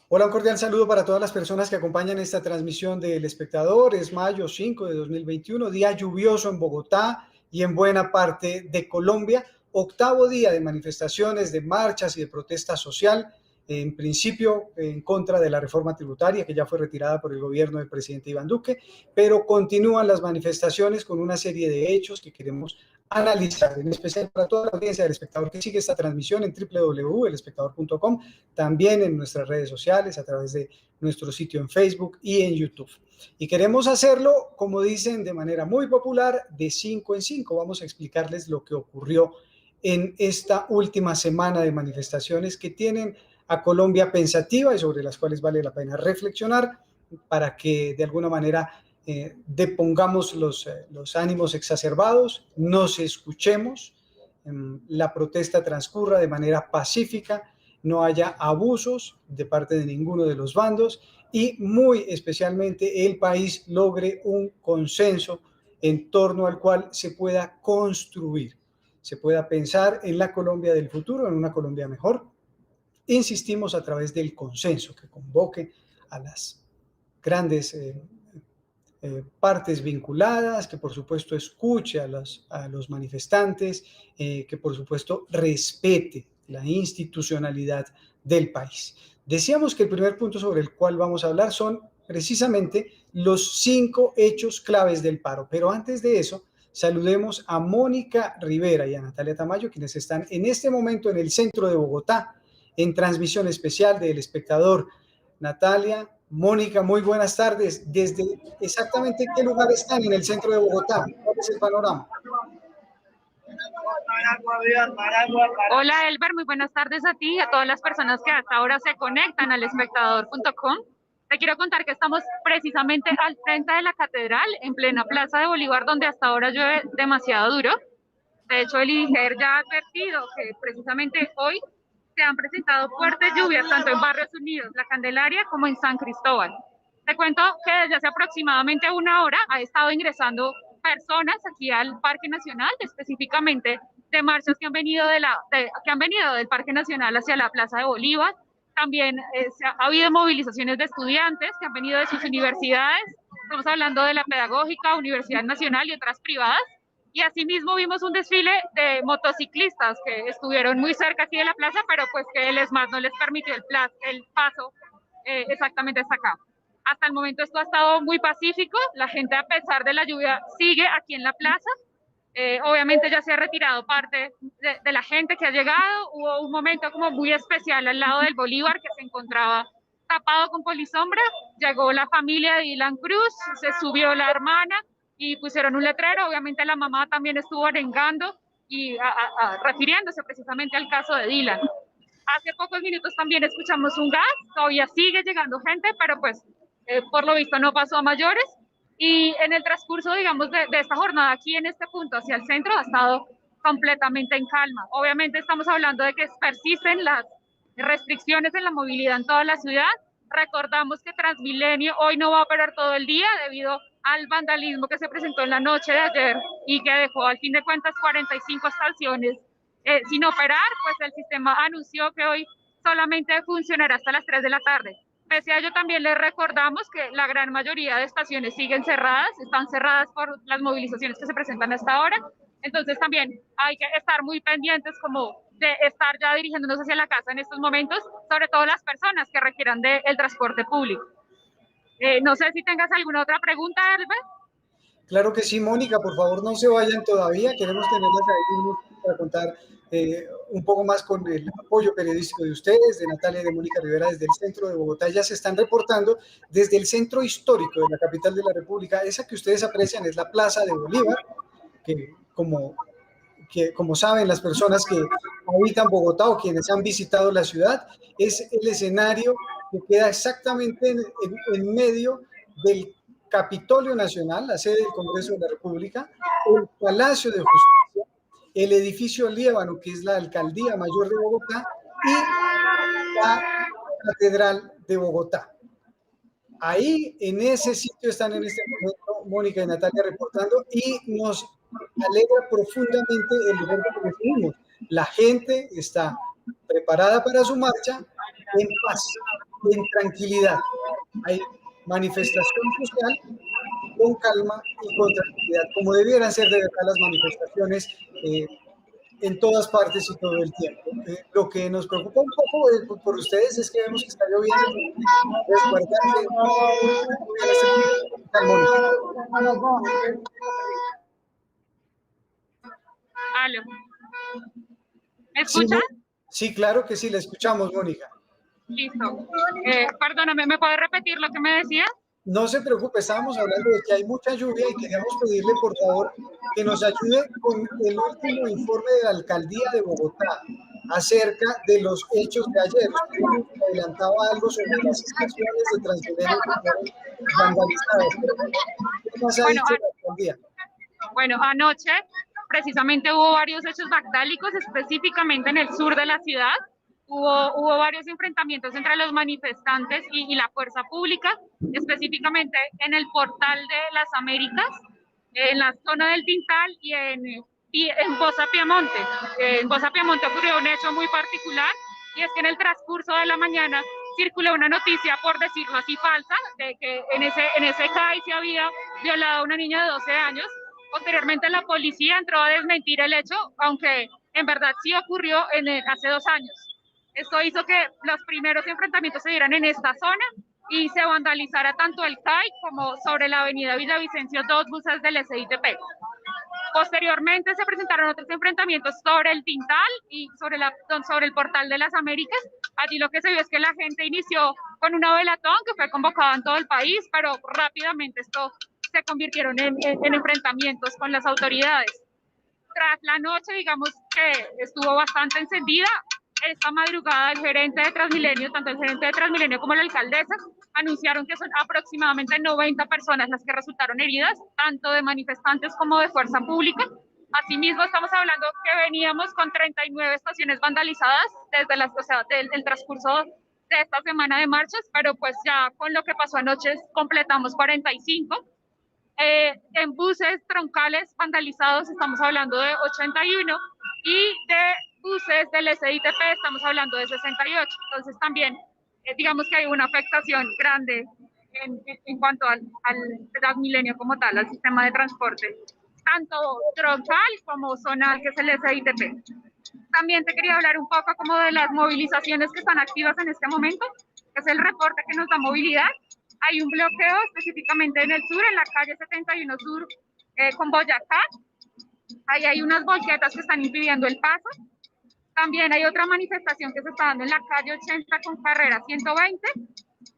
Hola, un cordial saludo para todas las personas que acompañan esta transmisión del Espectador. Es mayo 5 de 2021, día lluvioso en Bogotá y en buena parte de Colombia. Octavo día de manifestaciones, de marchas y de protesta social, en principio en contra de la reforma tributaria que ya fue retirada por el gobierno del presidente Iván Duque, pero continúan las manifestaciones con una serie de hechos que queremos analizar, en especial para toda la audiencia del Espectador que sigue esta transmisión en www.elespectador.com, también en nuestras redes sociales, a través de nuestro sitio en Facebook y en YouTube. Y queremos hacerlo, como dicen de manera muy popular, de 5 en 5. Vamos a explicarles lo que ocurrió en esta última semana de manifestaciones que tienen a Colombia pensativa y sobre las cuales vale la pena reflexionar para que de alguna manera depongamos los ánimos exacerbados, nos escuchemos, la protesta transcurra de manera pacífica, no haya abusos de parte de ninguno de los bandos y muy especialmente el país logre un consenso en torno al cual se pueda construir, se pueda pensar en la Colombia del futuro, en una Colombia mejor. Insistimos a través del consenso que convoque a las grandes partes vinculadas, que por supuesto escuche a los manifestantes, que por supuesto respete la institucionalidad del país. Decíamos que el primer punto sobre el cual vamos a hablar son precisamente los 5 hechos claves del paro, pero antes de eso, saludemos a Mónica Rivera y a Natalia Tamayo, quienes están en este momento en el centro de Bogotá, en transmisión especial del Espectador. Natalia, Mónica, muy buenas tardes. ¿Desde exactamente qué lugar están en el centro de Bogotá? ¿Cuál es el panorama? Hola Elber, muy buenas tardes a ti y a todas las personas que hasta ahora se conectan al espectador.com. Te quiero contar que estamos precisamente al frente de la catedral, en plena Plaza de Bolívar, donde hasta ahora llueve demasiado duro. De hecho, el INGER ya ha advertido que precisamente hoy se han presentado fuertes lluvias tanto en Barrios Unidos, La Candelaria, como en San Cristóbal. Te cuento que desde hace aproximadamente una hora ha estado ingresando personas aquí al Parque Nacional, específicamente de marchas que han venido, que han venido del Parque Nacional hacia la Plaza de Bolívar. También ha habido movilizaciones de estudiantes que han venido de sus universidades. Estamos hablando de la Pedagógica, Universidad Nacional y otras privadas. Y asimismo vimos un desfile de motociclistas que estuvieron muy cerca aquí de la plaza, pero pues que el ESMAD no les permitió el paso exactamente hasta acá. Hasta el momento esto ha estado muy pacífico, la gente a pesar de la lluvia sigue aquí en la plaza. Obviamente ya se ha retirado parte de la gente que ha llegado. Hubo un momento como muy especial al lado del Bolívar que se encontraba tapado con polisombra. Llegó la familia de Dylan Cruz, se subió la hermana y pusieron un letrero. Obviamente la mamá también estuvo arengando y refiriéndose precisamente al caso de Dylan. Hace pocos minutos también escuchamos un gas, todavía sigue llegando gente, pero pues por lo visto no pasó a mayores. Y en el transcurso, digamos, de esta jornada aquí en este punto hacia el centro ha estado completamente en calma. Obviamente estamos hablando de que persisten las restricciones en la movilidad en toda la ciudad. Recordamos que Transmilenio hoy no va a operar todo el día debido al vandalismo que se presentó en la noche de ayer y que dejó al fin de cuentas 45 estaciones sin operar. Pues el sistema anunció que hoy solamente funcionará hasta las 3 de la tarde. Pese a ello, también les recordamos que la gran mayoría de estaciones siguen cerradas, están cerradas por las movilizaciones que se presentan hasta ahora. Entonces también hay que estar muy pendientes como de estar ya dirigiéndonos hacia la casa en estos momentos, sobre todo las personas que requieran del transporte público. No sé si tengas alguna otra pregunta, Herbert. Claro que sí, Mónica, por favor no se vayan todavía, queremos tenerlas ahí para contar un poco más con el apoyo periodístico de ustedes, de Natalia y de Mónica Rivera desde el centro de Bogotá. Ya se están reportando desde el centro histórico de la capital de la República. Esa que ustedes aprecian es la Plaza de Bolívar, que como saben las personas que habitan Bogotá o quienes han visitado la ciudad, es el escenario que queda exactamente en medio del Capitolio Nacional, la sede del Congreso de la República, el Palacio de Justicia, el edificio Líbano, que es la Alcaldía Mayor de Bogotá, y la Catedral de Bogotá. Ahí, en ese sitio, están en este momento Mónica y Natalia reportando y nos alegra profundamente el lugar donde recibimos. La gente está preparada para su marcha en paz. en tranquilidad. Hay manifestación social con calma y con tranquilidad, como debieran ser de verdad las manifestaciones en todas partes y todo el tiempo. Lo que nos preocupa un poco por ustedes es que vemos que está lloviendo, resguardarse. Aló. ¿Me escuchan? Sí, claro que sí, la escuchamos, Mónica. Listo. Perdóname, ¿me puedes repetir lo que me decías? No se preocupe, estábamos hablando de que hay mucha lluvia y queríamos pedirle, por favor, que nos ayude con el último informe de la Alcaldía de Bogotá acerca de los hechos de ayer. Usted nos adelantaba algo sobre las estaciones de Transmilenio que fueron vandalizadas. ¿Qué más ha dicho la Alcaldía? Bueno, anoche precisamente hubo varios hechos vandálicos, específicamente en el sur de la ciudad. Hubo varios enfrentamientos entre los manifestantes y la fuerza pública, específicamente en el Portal de las Américas, en la zona del Tintal y en Bosa Piemonte. En Bosa Piemonte ocurrió un hecho muy particular, y es que en el transcurso de la mañana circuló una noticia, por decirlo así, falsa, de que en ese CAI se había violado a una niña de 12 años. Posteriormente la policía entró a desmentir el hecho, aunque en verdad sí ocurrió hace 2 años. Esto hizo que los primeros enfrentamientos se dieran en esta zona y se vandalizara tanto el CAI como sobre la avenida Villavicencio 2 buses del SITP. Posteriormente se presentaron otros enfrentamientos sobre el Tintal y sobre el Portal de las Américas. Allí lo que se vio es que la gente inició con una velatón que fue convocada en todo el país, pero rápidamente esto se convirtieron en enfrentamientos con las autoridades. Tras la noche, digamos que estuvo bastante encendida, esta madrugada el gerente de Transmilenio, tanto el gerente de Transmilenio como la alcaldesa, anunciaron que son aproximadamente 90 personas las que resultaron heridas, tanto de manifestantes como de fuerza pública. Asimismo, estamos hablando que veníamos con 39 estaciones vandalizadas desde el transcurso de esta semana de marchas, pero pues ya con lo que pasó anoche completamos 45. En buses troncales vandalizados estamos hablando de 81 y de buses del SITP estamos hablando de 68. Entonces también digamos que hay una afectación grande en cuanto al Transmilenio como tal, al sistema de transporte, tanto troncal como zonal, que es el SITP. También te quería hablar un poco como de las movilizaciones que están activas en este momento, que es el reporte que nos da movilidad. Hay un bloqueo específicamente en el sur, en la calle 71 Sur con Boyacá. Ahí hay unas volquetas que están impidiendo el paso. También hay otra manifestación que se está dando en la calle 80 con carrera 120.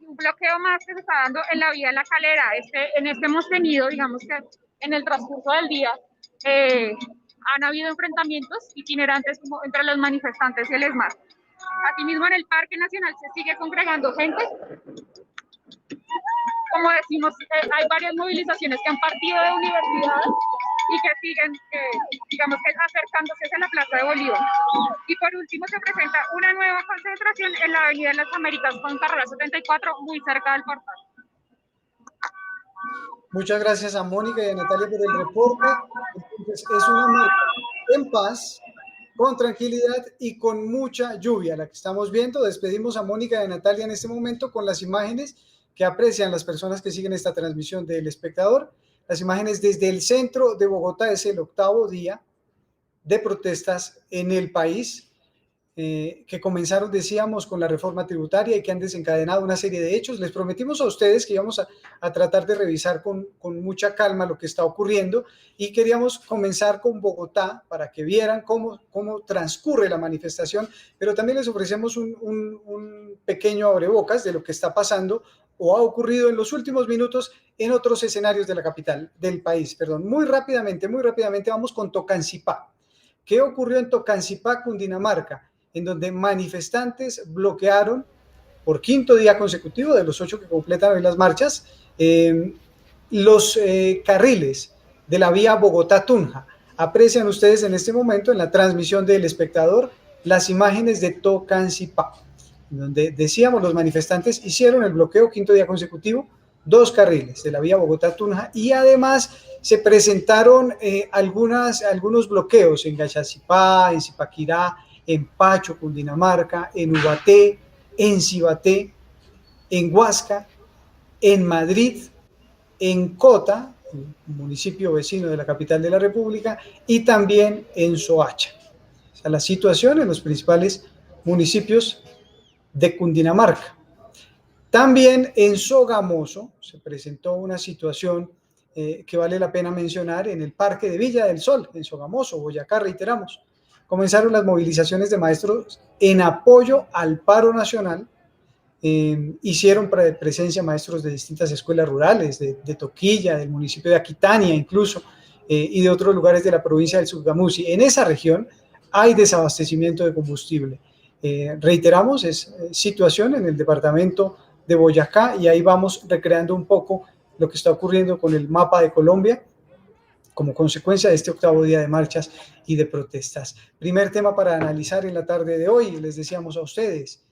Y un bloqueo más que se está dando en la vía de La Calera. En este hemos tenido, digamos que en el transcurso del día, han habido enfrentamientos itinerantes como entre los manifestantes y el ESMAD. Asimismo, en el Parque Nacional se sigue congregando gente. Como decimos, hay varias movilizaciones que han partido de universidades y que siguen, digamos que acercándose hacia la Plaza de Bolívar. Y por último se presenta una nueva concentración en la Avenida de las Américas con carrera 74, muy cerca del portal. Muchas gracias a Mónica y a Natalia por el reporte. Entonces, es una marcha en paz, con tranquilidad y con mucha lluvia la que estamos viendo. Despedimos a Mónica y a Natalia en este momento con las imágenes que aprecian las personas que siguen esta transmisión del Espectador. Las imágenes desde el centro de Bogotá. Es el 8º día de protestas en el país, que comenzaron, decíamos, con la reforma tributaria y que han desencadenado una serie de hechos. Les prometimos a ustedes que íbamos a tratar de revisar con mucha calma lo que está ocurriendo, y queríamos comenzar con Bogotá para que vieran cómo transcurre la manifestación, pero también les ofrecemos un pequeño abrebocas de lo que está pasando o ha ocurrido en los últimos minutos en otros escenarios de la capital, del país, perdón. Muy rápidamente vamos con Tocancipá. ¿Qué ocurrió en Tocancipá, Cundinamarca? En donde manifestantes bloquearon por 5º día consecutivo, de los 8 que completan hoy las marchas, los carriles de la vía Bogotá-Tunja. Aprecian ustedes en este momento en la transmisión del Espectador las imágenes de Tocancipá, donde decíamos los manifestantes hicieron el bloqueo 5º día consecutivo, 2 carriles de la vía Bogotá-Tunja, y además se presentaron algunos bloqueos en Gachacipá, en Zipaquirá, en Pacho, Cundinamarca, en Ubaté, en Cibaté, en Huasca, en Madrid, en Cota, un municipio vecino de la capital de la República, y también en Soacha. O sea, la situación en los principales municipios de Cundinamarca. También en Sogamoso se presentó una situación que vale la pena mencionar en el Parque de Villa del Sol, en Sogamoso, Boyacá, reiteramos. Comenzaron las movilizaciones de maestros en apoyo al paro nacional. Hicieron presencia maestros de distintas escuelas rurales, de Toquilla, del municipio de Aquitania incluso, y de otros lugares de la provincia del Sogamusi. En esa región hay desabastecimiento de combustible. Reiteramos, es situación en el departamento de Boyacá, y ahí vamos recreando un poco lo que está ocurriendo con el mapa de Colombia como consecuencia de este 8º día de marchas y de protestas. Primer tema para analizar en la tarde de hoy, les decíamos a ustedes,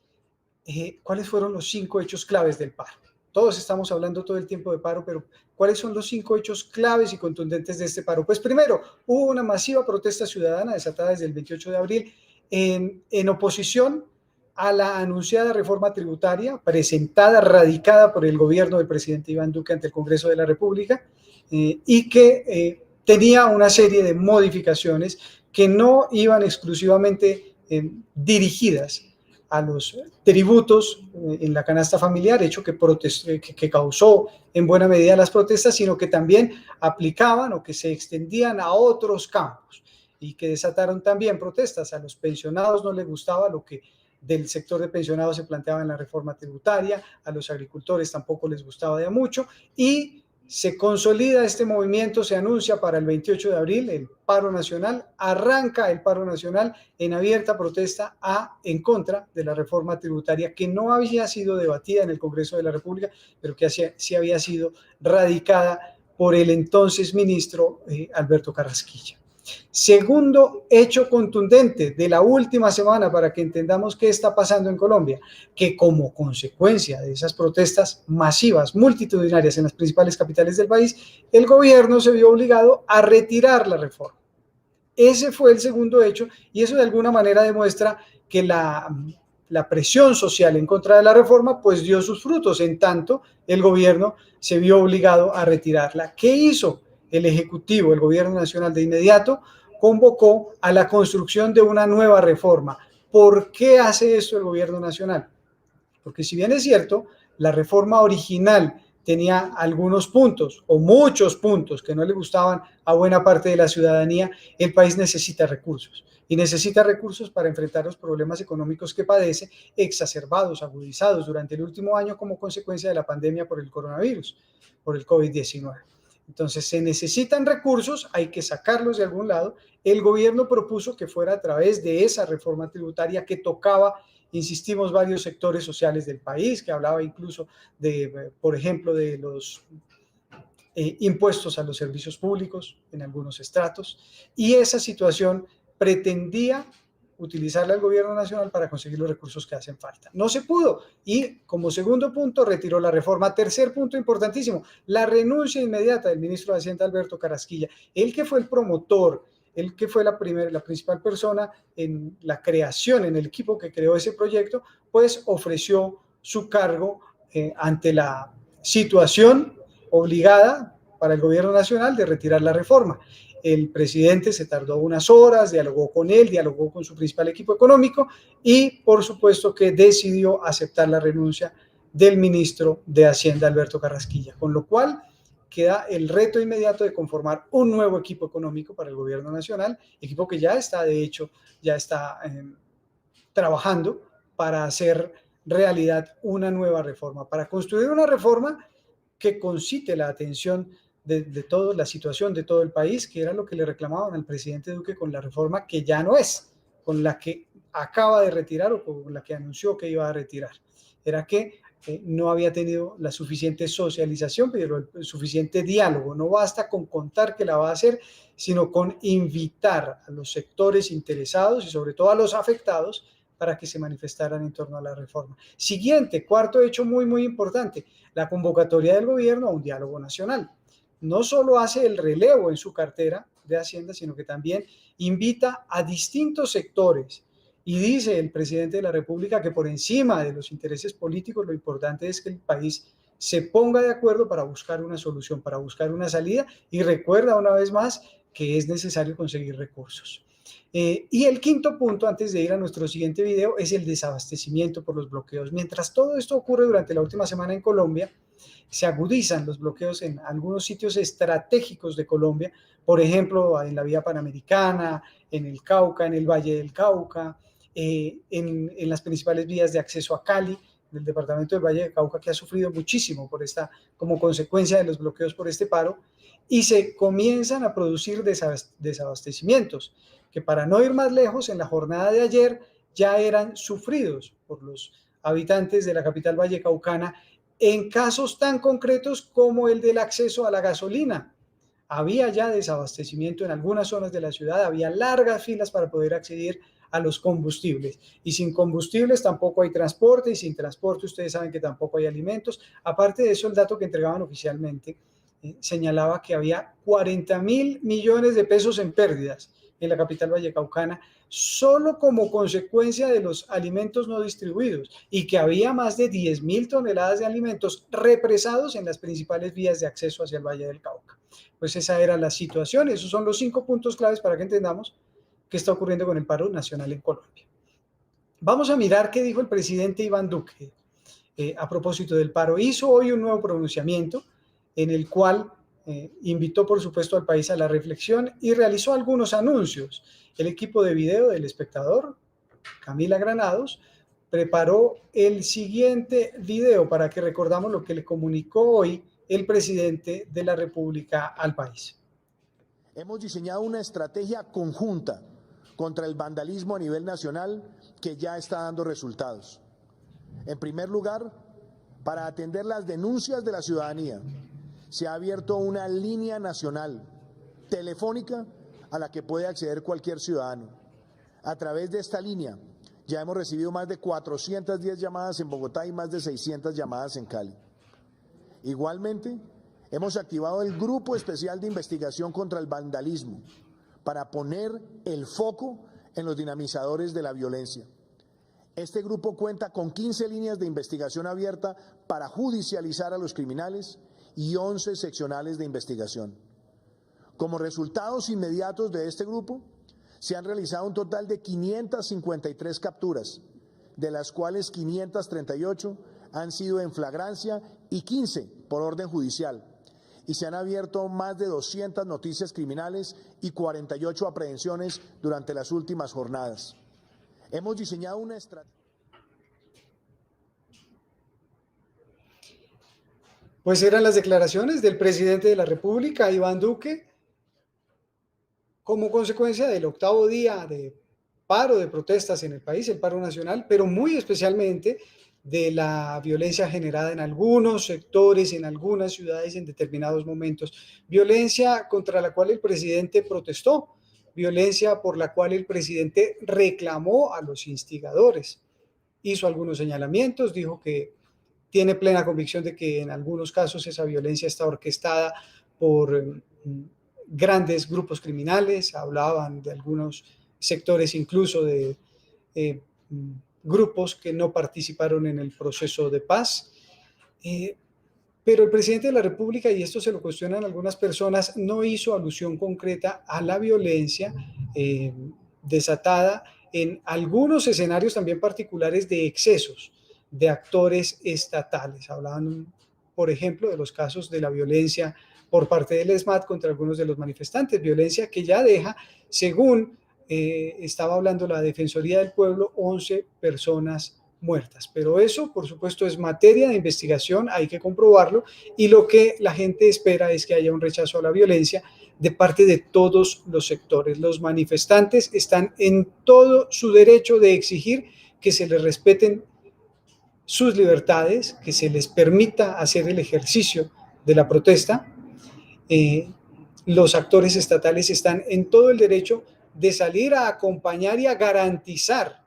¿cuáles fueron los 5 hechos claves del paro? Todos estamos hablando todo el tiempo de paro, pero ¿cuáles son los 5 hechos claves y contundentes de este paro? Pues primero, hubo una masiva protesta ciudadana desatada desde el 28 de abril en oposición a la anunciada reforma tributaria presentada, radicada por el gobierno del presidente Iván Duque ante el Congreso de la República, y que tenía una serie de modificaciones que no iban exclusivamente dirigidas a los tributos en la canasta familiar, hecho que causó en buena medida las protestas, sino que también aplicaban o que se extendían a otros campos y que desataron también protestas. A los pensionados no les gustaba lo que del sector de pensionados se planteaba en la reforma tributaria, a los agricultores tampoco les gustaba de mucho, y se consolida este movimiento, se anuncia para el 28 de abril el paro nacional, arranca el paro nacional en abierta protesta en contra de la reforma tributaria que no había sido debatida en el Congreso de la República, pero que sí había sido radicada por el entonces ministro Alberto Carrasquilla. Segundo hecho contundente de la última semana para que entendamos qué está pasando en Colombia, que como consecuencia de esas protestas masivas, multitudinarias en las principales capitales del país, el gobierno se vio obligado a retirar la reforma. Ese fue el segundo hecho, y eso de alguna manera demuestra que la presión social en contra de la reforma pues dio sus frutos, en tanto el gobierno se vio obligado a retirarla. ¿Qué hizo el Ejecutivo, el Gobierno Nacional? De inmediato convocó a la construcción de una nueva reforma. ¿Por qué hace esto el Gobierno Nacional? Porque si bien es cierto, la reforma original tenía algunos puntos o muchos puntos que no le gustaban a buena parte de la ciudadanía, el país necesita recursos. Y necesita recursos para enfrentar los problemas económicos que padece, exacerbados, agudizados durante el último año como consecuencia de la pandemia por el coronavirus, por el COVID-19. Entonces se necesitan recursos, hay que sacarlos de algún lado. El gobierno propuso que fuera a través de esa reforma tributaria que tocaba, insistimos, varios sectores sociales del país, que hablaba incluso de, por ejemplo, de los impuestos a los servicios públicos en algunos estratos, y esa situación pretendía utilizarla el gobierno nacional para conseguir los recursos que hacen falta. No se pudo, y como segundo punto retiró la reforma. Tercer punto importantísimo, la renuncia inmediata del ministro de Hacienda Alberto Carrasquilla, el que fue el promotor, el que fue la principal persona en la creación, en el equipo que creó ese proyecto, pues ofreció su cargo ante la situación obligada para el gobierno nacional de retirar la reforma. El presidente se tardó unas horas, dialogó con él, dialogó con su principal equipo económico y por supuesto que decidió aceptar la renuncia del ministro de Hacienda Alberto Carrasquilla, con lo cual queda el reto inmediato de conformar un nuevo equipo económico para el gobierno nacional, equipo que ya está, de hecho, ya está trabajando para hacer realidad una nueva reforma, para construir una reforma que concite la atención de toda la situación de todo el país, que era lo que le reclamaban al presidente Duque con la reforma que ya no es, con la que acaba de retirar o con la que anunció que iba a retirar. Era que no había tenido la suficiente socialización, pero el suficiente diálogo. No basta con contar que la va a hacer, sino con invitar a los sectores interesados y sobre todo a los afectados para que se manifestaran en torno a la reforma. Siguiente, cuarto hecho muy importante, la convocatoria del gobierno a un diálogo nacional. No solo hace el relevo en su cartera de Hacienda, sino que también invita a distintos sectores Y dice el presidente de la República que por encima de los intereses políticos, lo importante es que el país se ponga de acuerdo para buscar una solución, para buscar una salida, y recuerda una vez más que es necesario conseguir recursos. Y el quinto punto, antes de ir a nuestro siguiente video, es el desabastecimiento por los bloqueos. Mientras todo esto ocurre durante la última semana en Colombia, se agudizan los bloqueos en algunos sitios estratégicos de Colombia, por ejemplo, en la vía Panamericana, en el Cauca, en el Valle del Cauca, en las principales vías de acceso a Cali, del departamento del Valle del Cauca, que ha sufrido muchísimo por como consecuencia de los bloqueos por este paro, y se comienzan a producir desabastecimientos, que para no ir más lejos, en la jornada de ayer ya eran sufridos por los habitantes de la capital vallecaucana en casos tan concretos como el del acceso a la gasolina. Había ya desabastecimiento en algunas zonas de la ciudad, había largas filas para poder acceder a los combustibles, y sin combustibles tampoco hay transporte, y sin transporte ustedes saben que tampoco hay alimentos. Aparte de eso, el dato que entregaban oficialmente señalaba que había 40.000 millones de pesos en pérdidas en la capital vallecaucana, solo como consecuencia de los alimentos no distribuidos, y que había más de 10.000 toneladas de alimentos represados en las principales vías de acceso hacia el Valle del Cauca. Pues esa era la situación. Esos son los 5 puntos claves para que entendamos qué está ocurriendo con el paro nacional en Colombia. Vamos a mirar qué dijo el presidente Iván Duque a propósito del paro. Hizo hoy un nuevo pronunciamiento en el cual invitó, por supuesto, al país a la reflexión y realizó algunos anuncios. El equipo de video del Espectador, Camila Granados, preparó el siguiente video para que recordamos lo que le comunicó hoy el presidente de la República al país. Hemos diseñado una estrategia conjunta contra el vandalismo a nivel nacional que ya está dando resultados. En primer lugar, para atender las denuncias de la ciudadanía, se ha abierto una línea nacional telefónica a la que puede acceder cualquier ciudadano. A través de esta línea ya hemos recibido más de 410 llamadas en Bogotá y más de 600 llamadas en Cali. Igualmente, hemos activado el Grupo Especial de Investigación contra el Vandalismo para poner el foco en los dinamizadores de la violencia. Este grupo cuenta con 15 líneas de investigación abierta para judicializar a los criminales y 11 seccionales de investigación. Como resultados inmediatos de este grupo, se han realizado un total de 553 capturas, de las cuales 538 han sido en flagrancia y 15 por orden judicial, y se han abierto más de 200 noticias criminales y 48 aprehensiones durante las últimas jornadas. Hemos diseñado una estrategia. Pues eran las declaraciones del presidente de la República, Iván Duque, como consecuencia del 8º día de paro, de protestas en el país, el paro nacional, pero muy especialmente de la violencia generada en algunos sectores, en algunas ciudades, en determinados momentos. Violencia contra la cual el presidente protestó, violencia por la cual el presidente reclamó a los instigadores. Hizo algunos señalamientos, dijo que tiene plena convicción de que en algunos casos esa violencia está orquestada por grandes grupos criminales, hablaban de algunos sectores incluso de grupos que no participaron en el proceso de paz. Pero el presidente de la República, y esto se lo cuestionan algunas personas, no hizo alusión concreta a la violencia desatada en algunos escenarios también particulares de excesos de actores estatales. Hablaban, por ejemplo, de los casos de la violencia por parte del ESMAD contra algunos de los manifestantes, violencia que ya deja, según estaba hablando la Defensoría del Pueblo, 11 personas muertas. Pero eso, por supuesto, es materia de investigación, hay que comprobarlo, y lo que la gente espera es que haya un rechazo a la violencia de parte de todos los sectores. Los manifestantes están en todo su derecho de exigir que se les respeten sus libertades, que se les permita hacer el ejercicio de la protesta. Los actores estatales están en todo el derecho de salir a acompañar y a garantizar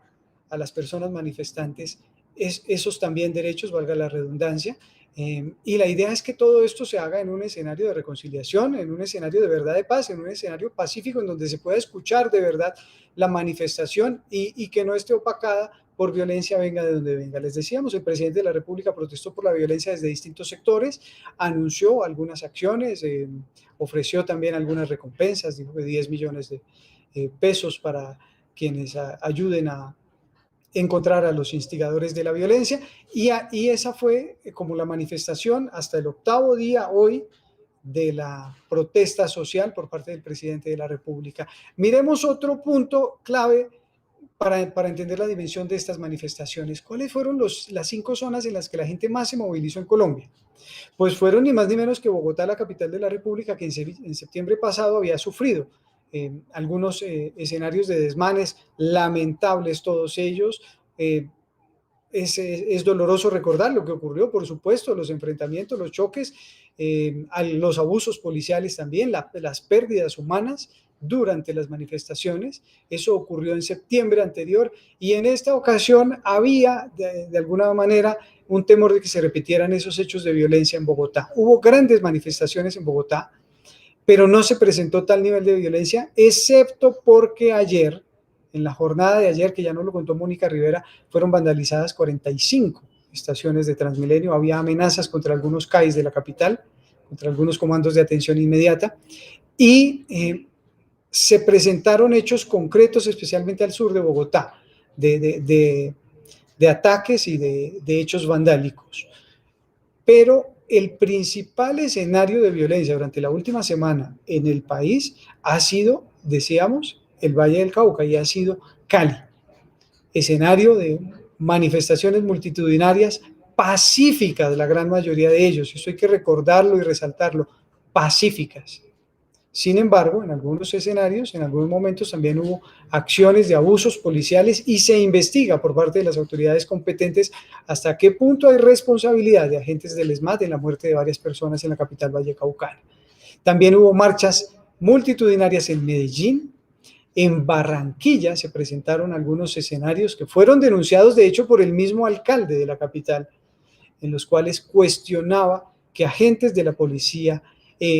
a las personas manifestantes esos también derechos, valga la redundancia, Y la idea es que todo esto se haga en un escenario de reconciliación, en un escenario de verdad de paz, en un escenario pacífico, en donde se pueda escuchar de verdad la manifestación y que no esté opacada por violencia, venga de donde venga. Les decíamos, el presidente de la República protestó por la violencia desde distintos sectores, anunció algunas acciones, ofreció también algunas recompensas, dijo que 10 millones de pesos para quienes ayuden a encontrar a los instigadores de la violencia, y esa fue como la manifestación hasta el 8º día hoy de la protesta social por parte del presidente de la República. Miremos otro punto clave para entender la dimensión de estas manifestaciones. ¿Cuáles fueron las 5 zonas en las que la gente más se movilizó en Colombia? Pues fueron ni más ni menos que Bogotá, la capital de la República, que en septiembre pasado había sufrido algunos escenarios de desmanes, lamentables todos ellos. Es doloroso recordar lo que ocurrió, por supuesto, los enfrentamientos, los choques, los abusos policiales también, las pérdidas humanas durante las manifestaciones. Eso ocurrió en septiembre anterior, y en esta ocasión había de alguna manera un temor de que se repitieran esos hechos de violencia en Bogotá. Hubo grandes manifestaciones en Bogotá, pero no se presentó tal nivel de violencia, excepto porque ayer, en la jornada de ayer, que ya nos lo contó Mónica Rivera, fueron vandalizadas 45 estaciones de Transmilenio, había amenazas contra algunos CAIs de la capital, contra algunos comandos de atención inmediata, y se presentaron hechos concretos, especialmente al sur de Bogotá, de ataques y de hechos vandálicos. Pero el principal escenario de violencia durante la última semana en el país ha sido, decíamos, el Valle del Cauca, y ha sido Cali, escenario de manifestaciones multitudinarias pacíficas, la gran mayoría de ellos, y esto hay que recordarlo y resaltarlo, pacíficas. Sin embargo, en algunos escenarios, en algunos momentos también hubo acciones de abusos policiales, y se investiga por parte de las autoridades competentes hasta qué punto hay responsabilidad de agentes del ESMAD en la muerte de varias personas en la capital vallecaucana. También hubo marchas multitudinarias en Medellín. En Barranquilla se presentaron algunos escenarios que fueron denunciados, de hecho, por el mismo alcalde de la capital, en los cuales cuestionaba que agentes de la policía,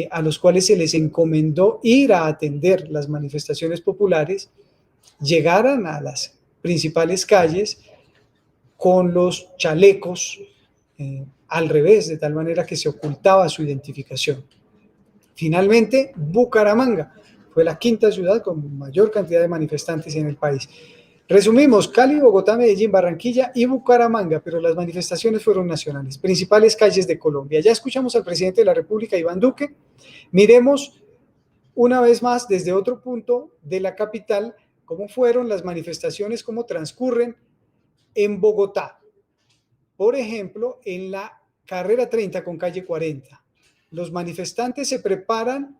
a los cuales se les encomendó ir a atender las manifestaciones populares, llegaran a las principales calles con los chalecos al revés, de tal manera que se ocultaba su identificación. Finalmente, Bucaramanga fue la 5ª ciudad con mayor cantidad de manifestantes en el país. Resumimos: Cali, Bogotá, Medellín, Barranquilla y Bucaramanga, pero las manifestaciones fueron nacionales, principales calles de Colombia. Ya escuchamos al presidente de la República, Iván Duque. Miremos una vez más desde otro punto de la capital cómo fueron las manifestaciones, cómo transcurren en Bogotá. Por ejemplo, en la carrera 30 con calle 40. Los manifestantes se preparan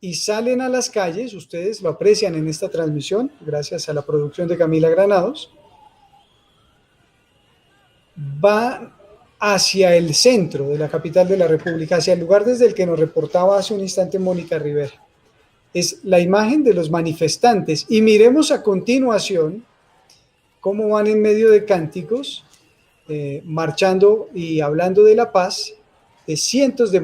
y salen a las calles, ustedes lo aprecian en esta transmisión, gracias a la producción de Camila Granados. Van hacia el centro de la capital de la República, hacia el lugar desde el que nos reportaba hace un instante Mónica Rivera. Es la imagen de los manifestantes, y miremos a continuación cómo van en medio de cánticos, marchando y hablando de la paz, de cientos de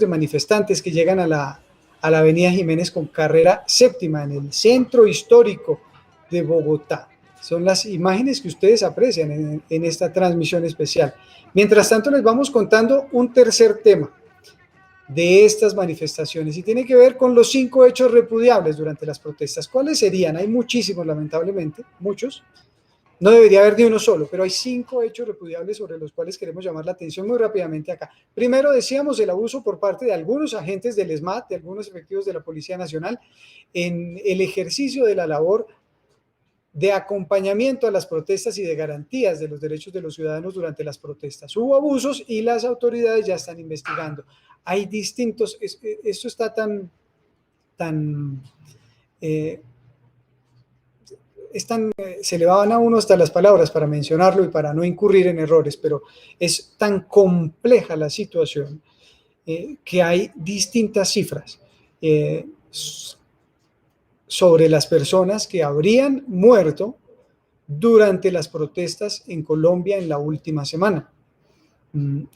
manifestantes que llegan a la avenida Jiménez con carrera 7ª en el centro histórico de Bogotá. Son las imágenes que ustedes aprecian en esta transmisión especial. Mientras tanto, les vamos contando un tercer tema de estas manifestaciones, y tiene que ver con los 5 hechos repudiables durante las protestas. ¿Cuáles serían? Hay muchísimos, lamentablemente, muchos. No debería haber ni uno solo, pero hay 5 hechos repudiables sobre los cuales queremos llamar la atención muy rápidamente acá. Primero, decíamos, el abuso por parte de algunos agentes del ESMAD, de algunos efectivos de la Policía Nacional, en el ejercicio de la labor de acompañamiento a las protestas y de garantías de los derechos de los ciudadanos durante las protestas. Hubo abusos y las autoridades ya están investigando. Hay distintos, esto está se le van a uno hasta las palabras para mencionarlo y para no incurrir en errores, pero es tan compleja la situación que hay distintas cifras sobre las personas que habrían muerto durante las protestas en Colombia en la última semana.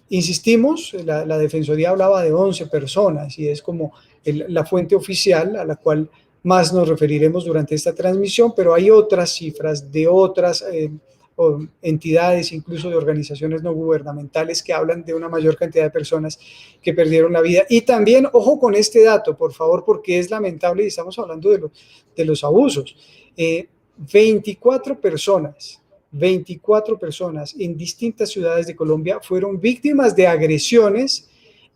Insistimos, la Defensoría hablaba de 11 personas y es como la fuente oficial a la cual más nos referiremos durante esta transmisión, pero hay otras cifras de otras entidades, incluso de organizaciones no gubernamentales, que hablan de una mayor cantidad de personas que perdieron la vida. Y también, ojo con este dato, por favor, porque es lamentable y estamos hablando de los abusos. 24 personas en distintas ciudades de Colombia fueron víctimas de agresiones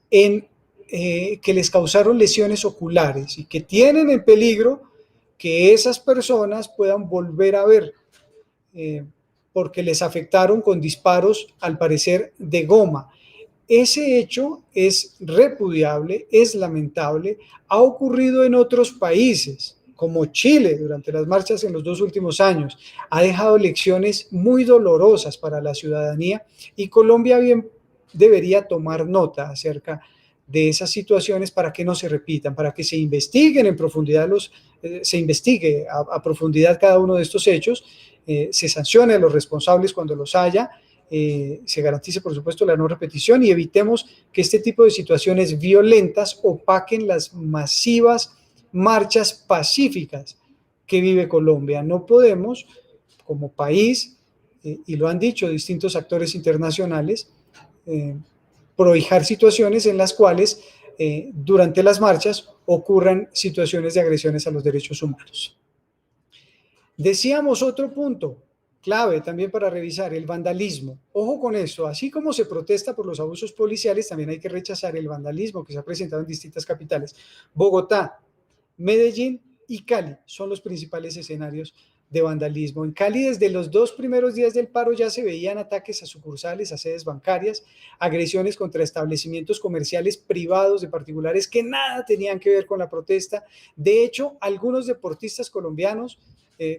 que les causaron lesiones oculares y que tienen en peligro que esas personas puedan volver a ver, porque les afectaron con disparos, al parecer, de goma. Ese hecho es repudiable, es lamentable, ha ocurrido en otros países, como Chile durante las marchas en los 2 últimos años, ha dejado lecciones muy dolorosas para la ciudadanía y Colombia bien debería tomar nota acerca de esas situaciones para que no se repitan, para que se investiguen en profundidad se investigue a profundidad cada uno de estos hechos, se sancione a los responsables cuando los haya, se garantice, por supuesto, la no repetición y evitemos que este tipo de situaciones violentas opaquen las masivas marchas pacíficas que vive Colombia. No podemos, como país, y lo han dicho distintos actores internacionales, prohijar situaciones en las cuales durante las marchas ocurran situaciones de agresiones a los derechos humanos. Decíamos otro punto clave también para revisar, el vandalismo. Ojo con esto, así como se protesta por los abusos policiales, también hay que rechazar el vandalismo que se ha presentado en distintas capitales. Bogotá, Medellín y Cali son los principales escenarios de vandalismo. En Cali, desde los 2 primeros días del paro ya se veían ataques a sucursales, a sedes bancarias, agresiones contra establecimientos comerciales privados de particulares que nada tenían que ver con la protesta. De hecho, algunos deportistas colombianos,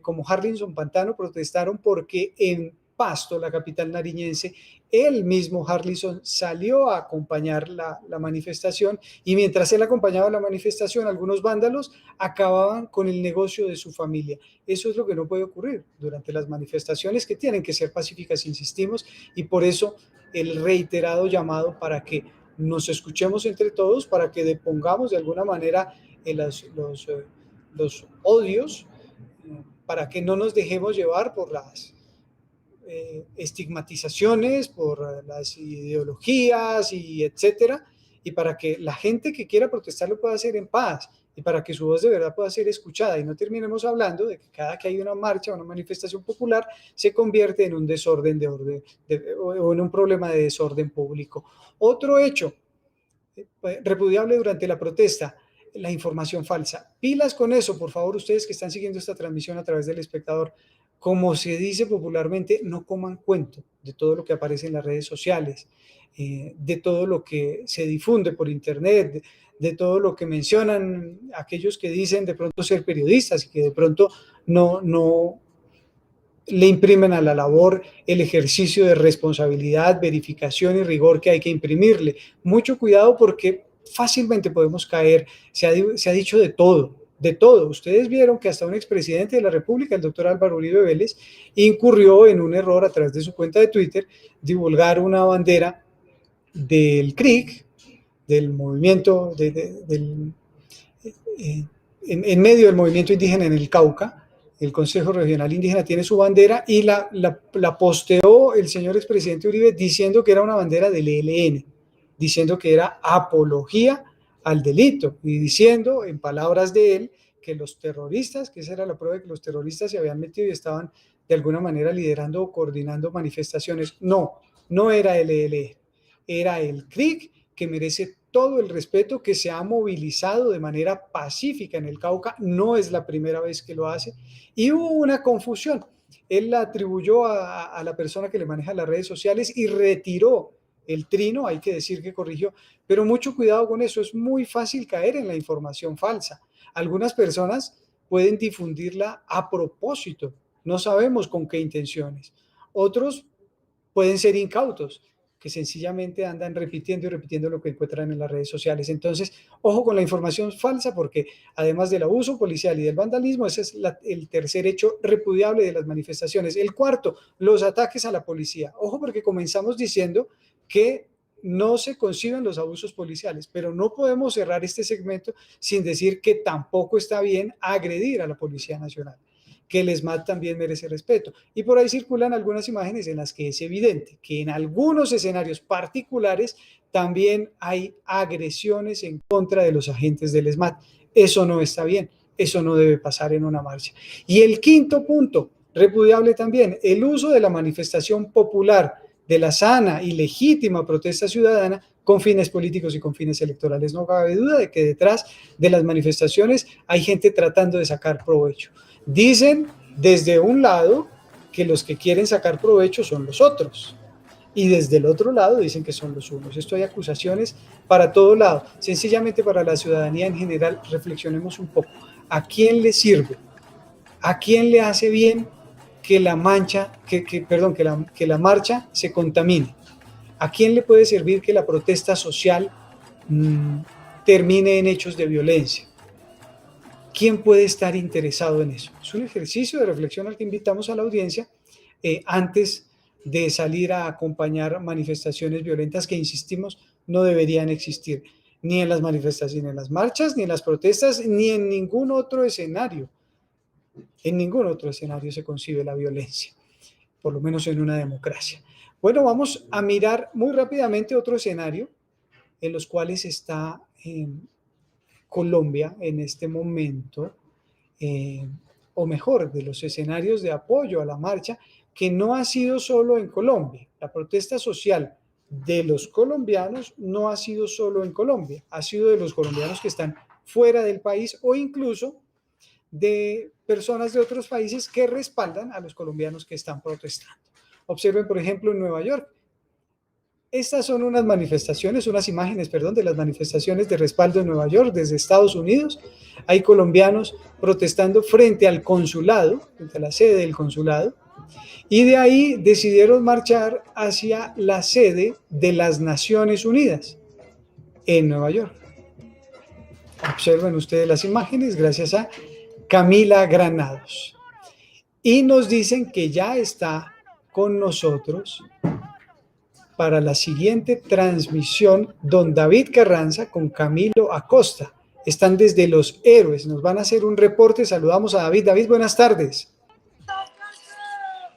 como Harlinson Pantano, protestaron porque en Pasto, la capital nariñense, él mismo, Harlinson, salió a acompañar la manifestación y mientras él acompañaba la manifestación, algunos vándalos acababan con el negocio de su familia. Eso es lo que no puede ocurrir durante las manifestaciones, que tienen que ser pacíficas, insistimos, y por eso el reiterado llamado para que nos escuchemos entre todos, para que depongamos de alguna manera los odios, para que no nos dejemos llevar por las estigmatizaciones, por las ideologías y etcétera, y para que la gente que quiera protestar lo pueda hacer en paz y para que su voz de verdad pueda ser escuchada y no terminemos hablando de que cada que hay una marcha o una manifestación popular se convierte en un desorden o en un problema de desorden público. Otro hecho repudiable durante la protesta, la información falsa. Pilas con eso, por favor, ustedes que están siguiendo esta transmisión a través del espectador. Como se dice popularmente, no coman cuento de todo lo que aparece en las redes sociales, de todo lo que se difunde por internet, de todo lo que mencionan aquellos que dicen de pronto ser periodistas y que de pronto no le imprimen a la labor el ejercicio de responsabilidad, verificación y rigor que hay que imprimirle. Mucho cuidado porque fácilmente podemos caer, se ha dicho de todo. De todo. Ustedes vieron que hasta un expresidente de la República, el doctor Álvaro Uribe Vélez, incurrió en un error a través de su cuenta de Twitter, divulgar una bandera del CRIC, del movimiento, en medio del movimiento indígena en el Cauca. El Consejo Regional Indígena tiene su bandera y la posteó el señor expresidente Uribe diciendo que era una bandera del ELN, diciendo que era apología al delito y diciendo, en palabras de él, que los terroristas, que esa era la prueba de que los terroristas se habían metido y estaban de alguna manera liderando o coordinando manifestaciones. No, no era el ELN, era el CRIC, que merece todo el respeto, que se ha movilizado de manera pacífica en el Cauca, no es la primera vez que lo hace, y hubo una confusión. Él la atribuyó a la persona que le maneja las redes sociales y retiró el trino, hay que decir que corrigió, pero mucho cuidado con eso, es muy fácil caer en la información falsa. Algunas personas pueden difundirla a propósito, no sabemos con qué intenciones. Otros pueden ser incautos, que sencillamente andan repitiendo y repitiendo lo que encuentran en las redes sociales. Entonces, ojo con la información falsa, porque además del abuso policial y del vandalismo, ese es el tercer hecho repudiable de las manifestaciones. El cuarto, los ataques a la policía. Ojo, porque comenzamos diciendo que no se conciben los abusos policiales, pero no podemos cerrar este segmento sin decir que tampoco está bien agredir a la Policía Nacional, que el ESMAD también merece respeto. Y por ahí circulan algunas imágenes en las que es evidente que en algunos escenarios particulares también hay agresiones en contra de los agentes del ESMAD. Eso no está bien, eso no debe pasar en una marcha. Y el quinto punto, repudiable también, el uso de la manifestación popular, de la sana y legítima protesta ciudadana con fines políticos y con fines electorales. No cabe duda de que detrás de las manifestaciones hay gente tratando de sacar provecho. Dicen desde un lado que los que quieren sacar provecho son los otros, y desde el otro lado dicen que son los unos. Esto hay acusaciones para todo lado. Sencillamente para la ciudadanía en general, reflexionemos un poco. ¿A quién le sirve? ¿A quién le hace bien que la marcha se contamine? ¿A quién le puede servir que la protesta social termine en hechos de violencia? ¿Quién puede estar interesado en eso? Es un ejercicio de reflexión al que invitamos a la audiencia antes de salir a acompañar manifestaciones violentas que, insistimos, no deberían existir ni en las manifestaciones, ni en las marchas, ni en las protestas, ni en ningún otro escenario. En ningún otro escenario se concibe la violencia, por lo menos en una democracia. Bueno, vamos a mirar muy rápidamente otro escenario en los cuales está Colombia en este momento, o mejor, de los escenarios de apoyo a la marcha, que no ha sido solo en Colombia. La protesta social de los colombianos no ha sido solo en Colombia, ha sido de los colombianos que están fuera del país o incluso de personas de otros países que respaldan a los colombianos que están protestando. Observen, por ejemplo, en Nueva York. Estas son unas imágenes, de las manifestaciones de respaldo en Nueva York desde Estados Unidos. Hay colombianos protestando frente al consulado, frente a la sede del consulado, y de ahí decidieron marchar hacia la sede de las Naciones Unidas en Nueva York. Observen ustedes las imágenes gracias a Camila Granados. Y nos dicen que ya está con nosotros para la siguiente transmisión don David Carranza con Camilo Acosta. Están desde Los Héroes, nos van a hacer un reporte. Saludamos a David. David, buenas tardes.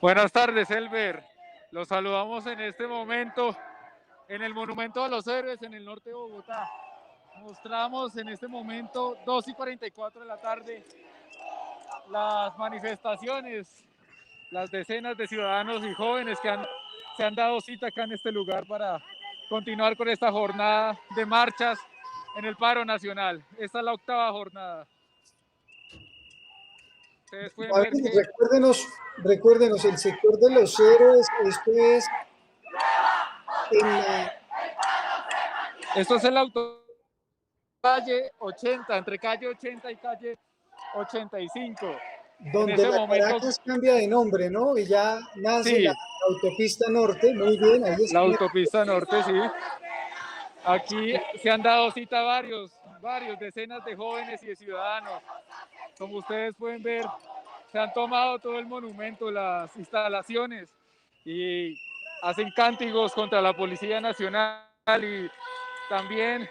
Buenas tardes, Elber. Los saludamos en este momento en el Monumento a los Héroes en el norte de Bogotá. Mostramos en este momento 2:44 de la tarde las manifestaciones, las decenas de ciudadanos y jóvenes que se han dado cita acá en este lugar para continuar con esta jornada de marchas en el paro nacional. Esta es la 8ª jornada. Recuérdenos, el sector de Los Héroes, esto es el calle 80, entre calle 80 y calle 85. Donde la Caracas cambia de nombre, ¿no? Y ya nace la autopista norte, muy bien. Ahí está. La autopista norte, sí. Aquí se han dado cita varios, decenas de jóvenes y de ciudadanos. Como ustedes pueden ver, se han tomado todo el monumento, las instalaciones, y hacen cánticos contra la Policía Nacional, y también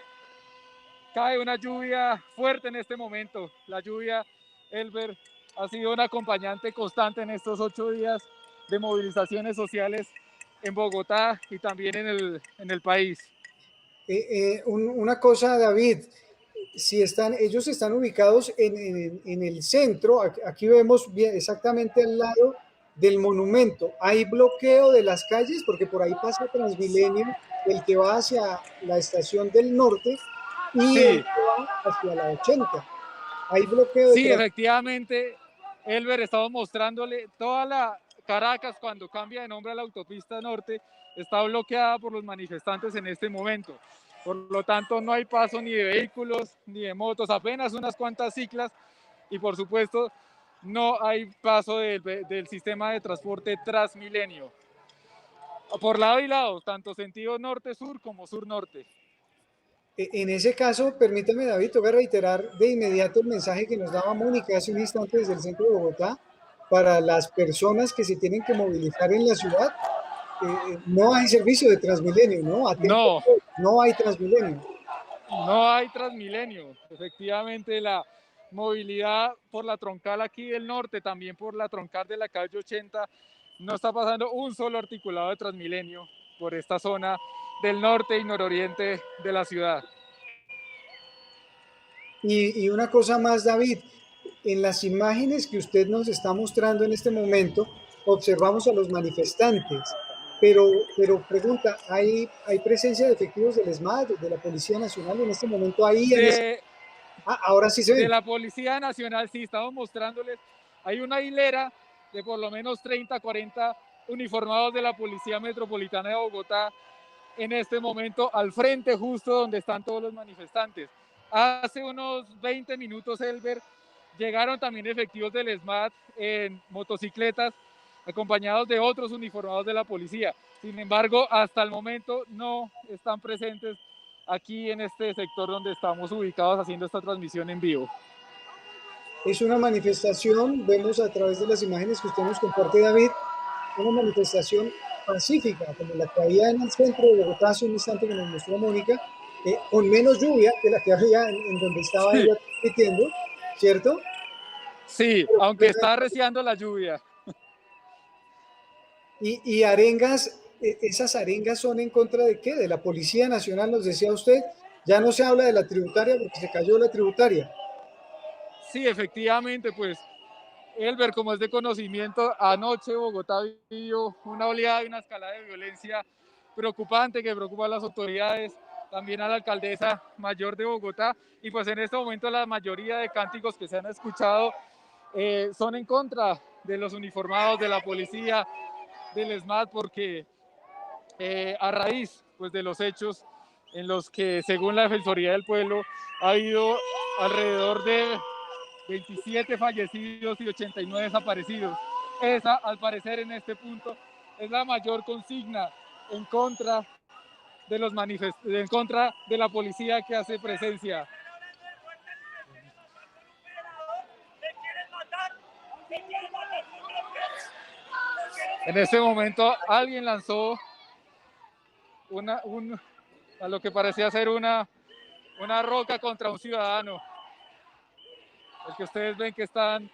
cae una lluvia fuerte en este momento. La lluvia, Elber, ha sido un acompañante constante en estos 8 días de movilizaciones sociales en Bogotá y también en el país. Una cosa, David, ellos están ubicados en el centro, aquí vemos bien, exactamente al lado del monumento. ¿Hay bloqueo de las calles? Porque por ahí pasa Transmilenio, el que va hacia la estación del norte y el que va hacia la 80. ¿Hay bloqueo? Sí, efectivamente, Elber, estamos mostrándole toda la Caracas, cuando cambia de nombre a la autopista norte, está bloqueada por los manifestantes en este momento. Por lo tanto, no hay paso ni de vehículos ni de motos, apenas unas cuantas ciclas, y por supuesto no hay paso del sistema de transporte Transmilenio. Por lado y lado, tanto sentido norte-sur como sur-norte. En ese caso, permítame, David, toca reiterar de inmediato el mensaje que nos daba Mónica hace un instante desde el centro de Bogotá para las personas que se tienen que movilizar en la ciudad. no hay servicio de Transmilenio, ¿no? No, No hay Transmilenio. no hay Transmilenio. Efectivamente, la movilidad por la troncal aquí del norte, también por la troncal de la calle 80, no está pasando un solo articulado de Transmilenio por esta zona del norte y nororiente de la ciudad. Y una cosa más, David, en las imágenes que usted nos está mostrando en este momento, observamos a los manifestantes, pero pregunta, ¿hay presencia de efectivos del ESMAD, de la Policía Nacional en este momento ahí? Ahora sí se De ven. la Policía Nacional, sí, estamos mostrándoles, hay una hilera de por lo menos 30, 40 uniformados de la Policía Metropolitana de Bogotá en este momento al frente justo donde están todos los manifestantes. Hace unos 20 minutos, Elber, llegaron también efectivos del ESMAD en motocicletas acompañados de otros uniformados de la policía. Sin embargo, hasta el momento no están presentes aquí en este sector donde estamos ubicados haciendo esta transmisión en vivo. Es una manifestación, vemos a través de las imágenes que usted nos comparte, David, una manifestación pacífica, como la que había en el centro de Bogotá hace un instante que nos mostró Mónica, con menos lluvia que la que había en donde estaba ella transmitiendo, ¿cierto? Sí, aunque está arreciando la lluvia. Y arengas, esas arengas son en contra de qué? De la Policía Nacional, nos decía usted. Ya no se habla de la tributaria porque se cayó la tributaria. Sí, efectivamente, pues, Elber, como es de conocimiento, anoche Bogotá vivió una oleada y una escalada de violencia preocupante que preocupa a las autoridades, también a la alcaldesa mayor de Bogotá, y pues en este momento la mayoría de cánticos que se han escuchado son en contra de los uniformados, de la policía, del ESMAD, porque a raíz pues, de los hechos en los que, según la Defensoría del Pueblo, ha habido alrededor de 27 fallecidos y 89 desaparecidos. Esa, al parecer, en este punto, es la mayor consigna en contra de los en contra de la policía que hace presencia. En este momento, alguien lanzó a lo que parecía ser una roca contra un ciudadano. El que ustedes ven que están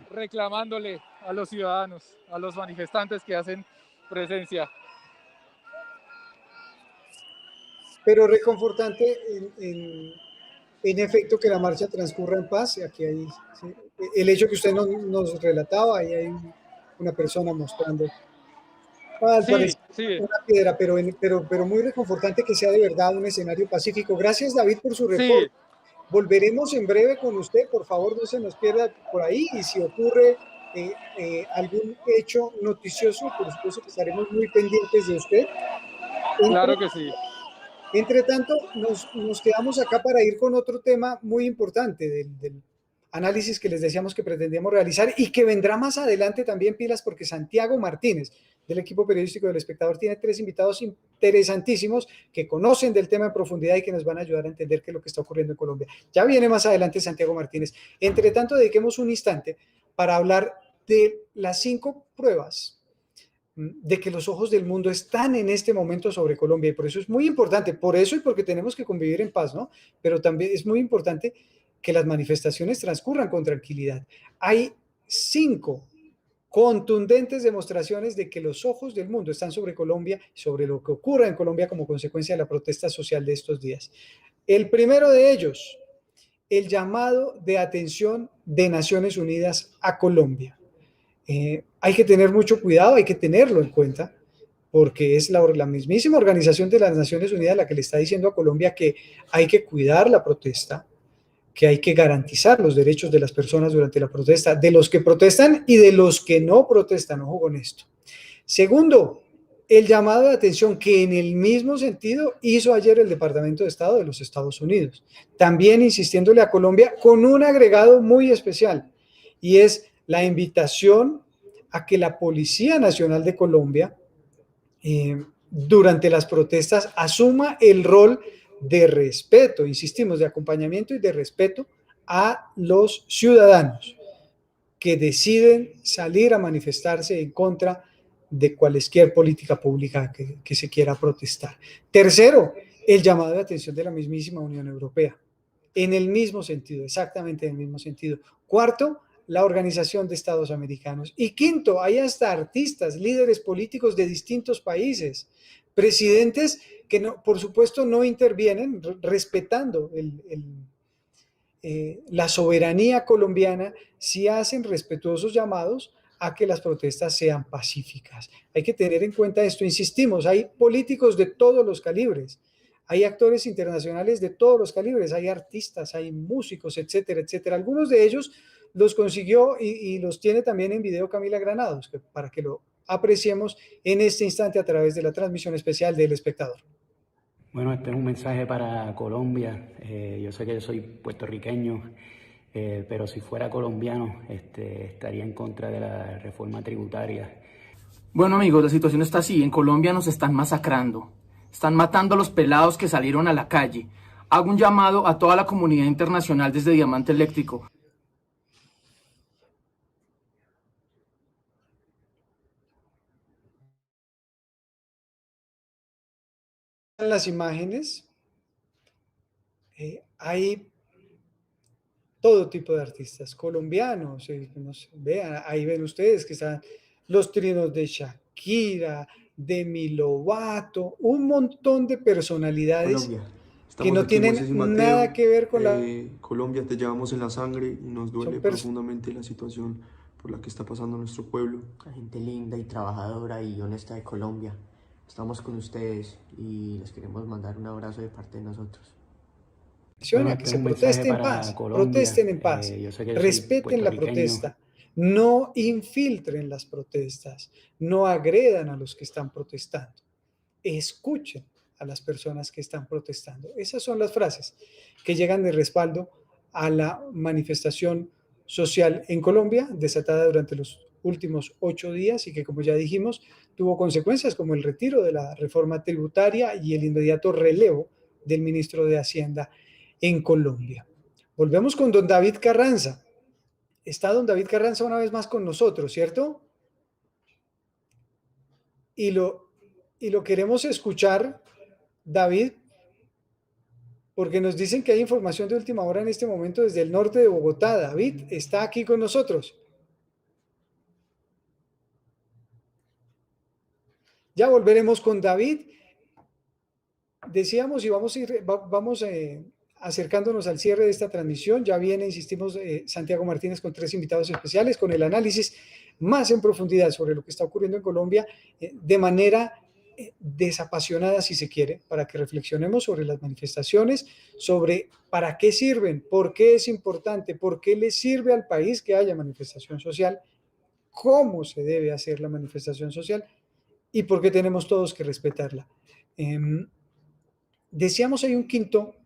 reclamándole a los ciudadanos, a los manifestantes que hacen presencia. Pero reconfortante en efecto que la marcha transcurra en paz. Aquí hay, sí, el hecho que usted nos relataba, ahí hay una persona mostrando Sí. una piedra, pero muy reconfortante que sea de verdad un escenario pacífico. Gracias, David, por su reporte. Sí. Volveremos en breve con usted, por favor, no se nos pierda por ahí, y si ocurre algún hecho noticioso, por supuesto que estaremos muy pendientes de usted. Claro que sí. Entre tanto, nos quedamos acá para ir con otro tema muy importante del análisis que les decíamos que pretendíamos realizar y que vendrá más adelante también, pilas, porque Santiago Martínez, del equipo periodístico del Espectador, tiene 3 invitados interesantísimos que conocen del tema en profundidad y que nos van a ayudar a entender qué es lo que está ocurriendo en Colombia. Ya viene más adelante Santiago Martínez. Entre tanto, dediquemos un instante para hablar de las 5 pruebas de que los ojos del mundo están en este momento sobre Colombia, y por eso es muy importante, por eso y porque tenemos que convivir en paz, ¿no? Pero también es muy importante que las manifestaciones transcurran con tranquilidad. Hay 5 contundentes demostraciones de que los ojos del mundo están sobre Colombia, sobre lo que ocurre en Colombia como consecuencia de la protesta social de estos días. El primero de ellos, el llamado de atención de Naciones Unidas a Colombia. Hay que tener mucho cuidado, hay que tenerlo en cuenta, porque es la mismísima Organización de las Naciones Unidas la que le está diciendo a Colombia que hay que cuidar la protesta, que hay que garantizar los derechos de las personas durante la protesta, de los que protestan y de los que no protestan, ojo con esto. Segundo, el llamado de atención que en el mismo sentido hizo ayer el Departamento de Estado de los Estados Unidos, también insistiéndole a Colombia con un agregado muy especial, y es la invitación a que la Policía Nacional de Colombia durante las protestas asuma el rol de respeto, insistimos, de acompañamiento y de respeto a los ciudadanos que deciden salir a manifestarse en contra de cualquier política pública que se quiera protestar. Tercero, el llamado de atención de la mismísima Unión Europea, en el mismo sentido, exactamente en el mismo sentido. Cuarto, la Organización de Estados Americanos. Y quinto, hay hasta artistas, líderes políticos de distintos países, presidentes que no, por supuesto no intervienen respetando la soberanía colombiana, sí hacen respetuosos llamados a que las protestas sean pacíficas. Hay que tener en cuenta esto, insistimos, hay políticos de todos los calibres, hay actores internacionales de todos los calibres, hay artistas, hay músicos, etcétera, etcétera. Algunos de ellos los consiguió y los tiene también en video Camila Granados, para que lo apreciemos en este instante a través de la transmisión especial del Espectador. Bueno, este es un mensaje para Colombia. Yo sé que yo soy puertorriqueño, pero si fuera colombiano estaría en contra de la reforma tributaria. Bueno amigos, la situación está así. En Colombia nos están masacrando. Están matando a los pelados que salieron a la calle. Hago un llamado a toda la comunidad internacional desde Diamante Eléctrico. Las imágenes, hay todo tipo de artistas colombianos, no sé, vean, ahí ven ustedes que están los trinos de Shakira, Demi Lovato, un montón de personalidades que no tienen nada que ver con Colombia, te llevamos en la sangre y nos duele profundamente la situación por la que está pasando nuestro pueblo. La gente linda y trabajadora y honesta de Colombia. Estamos con ustedes y les queremos mandar un abrazo de parte de nosotros. Bueno, que se proteste en paz, protesten en paz, respeten la protesta, no infiltren las protestas, no agredan a los que están protestando, escuchen a las personas que están protestando. Esas son las frases que llegan de respaldo a la manifestación social en Colombia, desatada durante los últimos 8 días y que, como ya dijimos, tuvo consecuencias como el retiro de la reforma tributaria y el inmediato relevo del ministro de Hacienda en Colombia. Volvemos con don David Carranza. Está don David Carranza una vez más con nosotros, ¿cierto? Y lo queremos escuchar, David, porque nos dicen que hay información de última hora en este momento desde el norte de Bogotá. David está aquí con nosotros. Ya volveremos con David. Decíamos y vamos acercándonos al cierre de esta transmisión. Ya viene, insistimos, Santiago Martínez con 3 invitados especiales con el análisis más en profundidad sobre lo que está ocurriendo en Colombia de manera desapasionada, si se quiere, para que reflexionemos sobre las manifestaciones, sobre para qué sirven, por qué es importante, por qué le sirve al país que haya manifestación social, cómo se debe hacer la manifestación social y por qué tenemos todos que respetarla. Decíamos, hay un quinto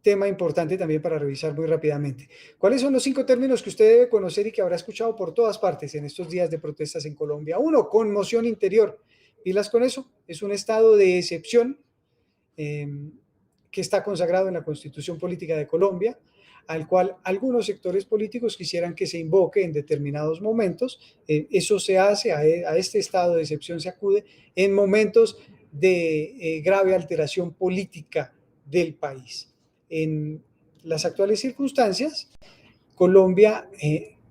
tema importante también para revisar muy rápidamente. ¿Cuáles son los 5 términos que usted debe conocer y que habrá escuchado por todas partes en estos días de protestas en Colombia? 1, conmoción interior. Pilas con eso, es un estado de excepción que está consagrado en la Constitución Política de Colombia, al cual algunos sectores políticos quisieran que se invoque en determinados momentos. Eso se hace, a este estado de excepción se acude en momentos de grave alteración política del país. En las actuales circunstancias, Colombia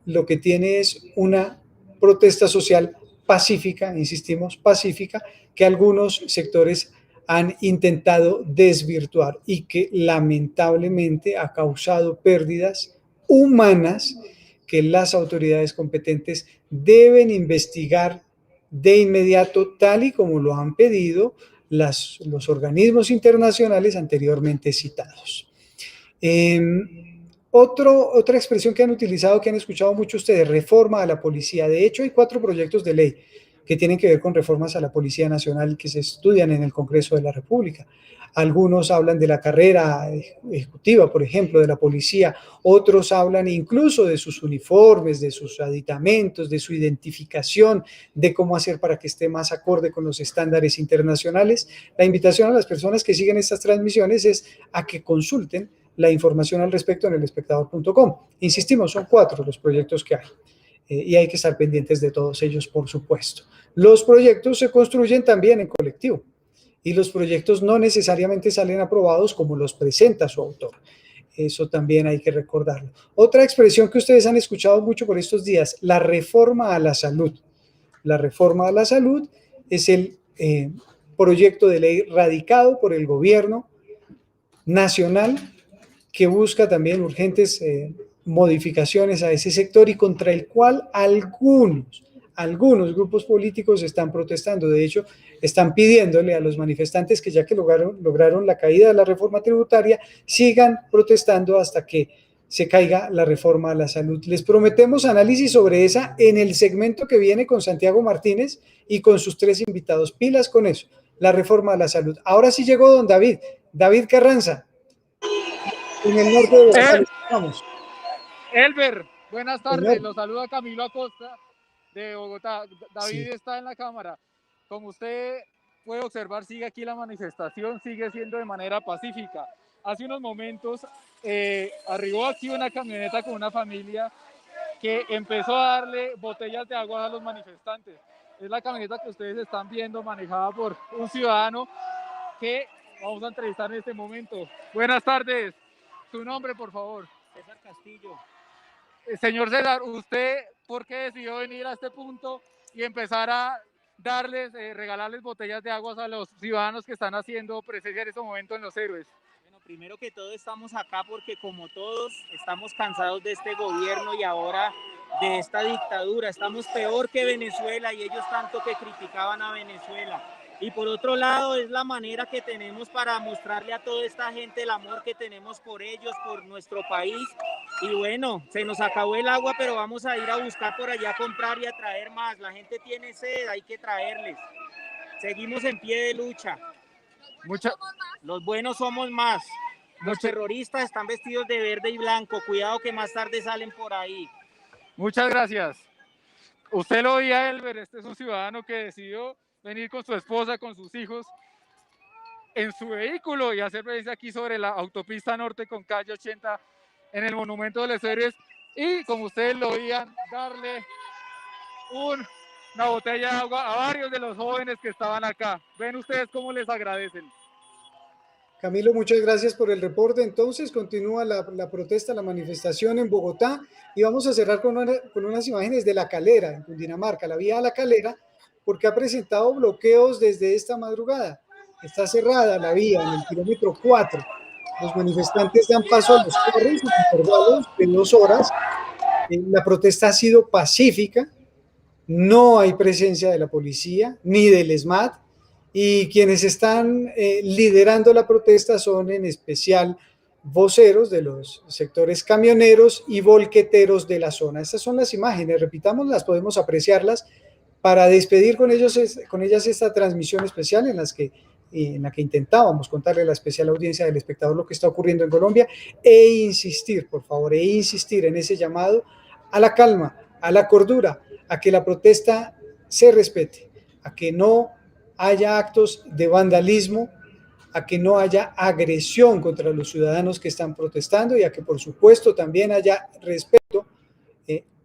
lo que tiene es una protesta social pacífica, insistimos, pacífica, que algunos sectores han intentado desvirtuar y que lamentablemente ha causado pérdidas humanas que las autoridades competentes deben investigar de inmediato, tal y como lo han pedido los organismos internacionales anteriormente citados. Otra expresión que han utilizado, que han escuchado mucho ustedes, reforma a la policía. De hecho, hay 4 proyectos de ley que tienen que ver con reformas a la Policía Nacional que se estudian en el Congreso de la República. Algunos hablan de la carrera ejecutiva, por ejemplo, de la policía. Otros hablan incluso de sus uniformes, de sus aditamentos, de su identificación, de cómo hacer para que esté más acorde con los estándares internacionales. La invitación a las personas que siguen estas transmisiones es a que consulten la información al respecto en elespectador.com. Insistimos, son 4 los proyectos que hay. y hay que estar pendientes de todos ellos, por supuesto. Los proyectos se construyen también en colectivo y los proyectos no necesariamente salen aprobados como los presenta su autor. Eso también hay que recordarlo. Otra expresión que ustedes han escuchado mucho por estos días, la reforma a la salud. La reforma a la salud es el proyecto de ley radicado por el gobierno nacional que busca también urgentes modificaciones a ese sector y contra el cual algunos grupos políticos están protestando. De hecho, están pidiéndole a los manifestantes que ya que lograron la caída de la reforma tributaria, sigan protestando hasta que se caiga la reforma a la salud. Les prometemos análisis sobre esa en el segmento que viene con Santiago Martínez y con sus 3 invitados. Pilas con eso, la reforma a la salud. Ahora sí llegó don David Carranza, en el norte de Bogotá. Vamos. Elber, buenas tardes, Señor. los saluda Camilo Acosta de Bogotá. David Sí. está en la cámara. Como usted puede observar, sigue aquí la manifestación, sigue siendo de manera pacífica. Hace unos momentos arribó aquí una camioneta con una familia que empezó a darle botellas de agua a los manifestantes. Es la camioneta que ustedes están viendo manejada por un ciudadano que vamos a entrevistar en este momento. Buenas tardes, su nombre por favor. César Castillo. Señor César, ¿usted por qué decidió venir a este punto y empezar a darles, regalarles botellas de agua a los ciudadanos que están haciendo presencia en este momento en Los Héroes? Bueno, primero que todo estamos acá porque como todos estamos cansados de este gobierno y ahora de esta dictadura. Estamos peor que Venezuela y ellos tanto que criticaban a Venezuela. Y por otro lado es la manera que tenemos para mostrarle a toda esta gente el amor que tenemos por ellos, por nuestro país. Y bueno, se nos acabó el agua, pero vamos a ir a buscar por allá, a comprar y a traer más. La gente tiene sed, hay que traerles. Seguimos en pie de lucha. Los buenos somos más. Los terroristas están vestidos de verde y blanco. Cuidado que más tarde salen por ahí. Muchas gracias. Usted lo oía, Elber, este es un ciudadano que decidió venir con su esposa, con sus hijos, en su vehículo y hacer presencia aquí sobre la autopista norte con calle 80 en el Monumento de los Héroes y, como ustedes lo oían, darle una botella de agua a varios de los jóvenes que estaban acá. Ven ustedes cómo les agradecen. Camilo, muchas gracias por el reporte. Entonces, continúa la protesta, la manifestación en Bogotá y vamos a cerrar con unas imágenes de La Calera, en Cundinamarca, la vía a La Calera, porque ha presentado bloqueos desde esta madrugada. Está cerrada la vía en el kilómetro 4. Los manifestantes dan paso a los carros en intervalos de 2 horas. La protesta ha sido pacífica, no hay presencia de la policía ni del ESMAD, y quienes están liderando la protesta son en especial voceros de los sectores camioneros y volqueteros de la zona. Estas son las imágenes, repitámoslas, podemos apreciarlas para despedir con ellas esta transmisión especial en la que intentábamos contarle a la especial audiencia del espectador lo que está ocurriendo en Colombia e insistir, por favor, en ese llamado a la calma, a la cordura, a que la protesta se respete, a que no haya actos de vandalismo, a que no haya agresión contra los ciudadanos que están protestando y a que, por supuesto, también haya respeto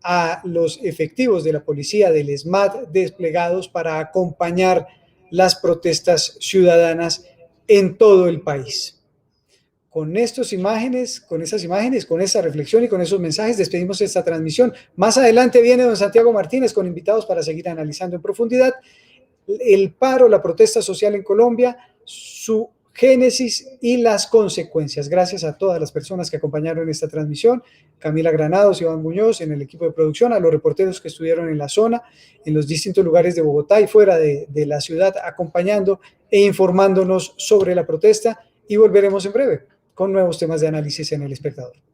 a los efectivos de la policía, del ESMAD, desplegados para acompañar las protestas ciudadanas en todo el país. Con esas imágenes, con esa reflexión y con esos mensajes despedimos esta transmisión. Más adelante viene don Santiago Martínez con invitados para seguir analizando en profundidad el paro, la protesta social en Colombia, su génesis y las consecuencias. Gracias a todas las personas que acompañaron esta transmisión, Camila Granados, Iván Muñoz, en el equipo de producción, a los reporteros que estuvieron en la zona, en los distintos lugares de Bogotá y fuera de la ciudad, acompañando e informándonos sobre la protesta, y volveremos en breve con nuevos temas de análisis en El Espectador.